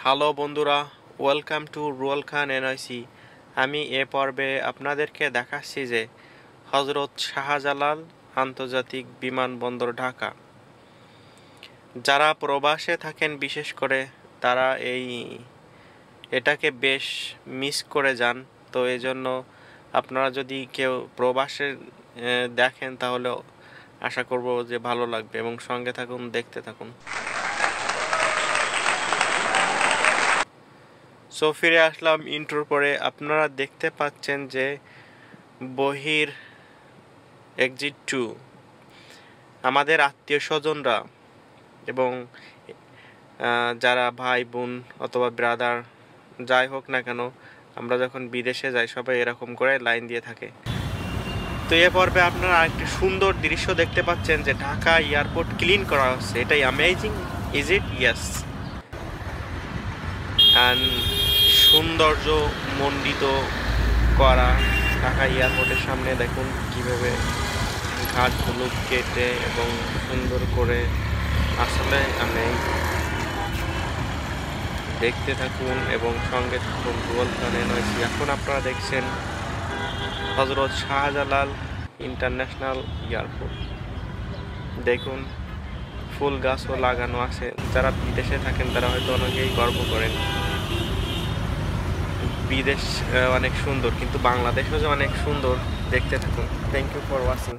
Hello বন্ধুরা, welcome to Ruhul Khan NIC. আমি এ পর্বে আপনাদেরকে দেখাচ্ছি যে হজরত শাহজালাল আন্তর্জাতিক বিমানবন্দর ঢাকা। যারা প্রবাসে থাকেন বিশেষ করে তারা এটাকে বেশ মিস করে যান। তো এই জন্য আপনারা যদি কেউ প্রবাসে দেখেন তাহলে আশা করব যে ভালো লাগবে এবং সঙ্গে থাকুন, দেখতে থাকুন। সো ফিরে আসলাম ইন্ট্রোর পরে। আপনারা দেখতে পাচ্ছেন যে বহির এক্সিট 2 আমাদের আত্মীয় স্বজনরা এবং যারা ভাই বোন অথবা ব্রাদার যাই হোক না কেন, আমরা যখন বিদেশে যাই সবাই এরকম করে লাইন দিয়ে থাকে। তো এ পর্বে আপনারা আরেকটি সুন্দর দৃশ্য দেখতে পাচ্ছেন যে ঢাকা এয়ারপোর্ট ক্লিন করা হচ্ছে। এটাই amazing, is it? Yes. And সৌন্দর্য মণ্ডিত করা ঢাকা এয়ারপোর্টের সামনে দেখুন কিভাবে ঘাটগুলো কেটে এবং সুন্দর করে, আসলে আমি দেখতে থাকুন এবং সঙ্গে থাকুন রুহুল খান এনআইসি। এখন আপনারা দেখছেন হজরত শাহজালাল ইন্টারন্যাশনাল এয়ারপোর্ট। দেখুন ফুল গাছও লাগানো আছে। যারা বিদেশে থাকেন তারা হয়তো অনেকেই গর্ব করেন বিদেশ অনেক সুন্দর, কিন্তু বাংলাদেশও যে অনেক সুন্দর। দেখতে থাকুন। Thank you for watching.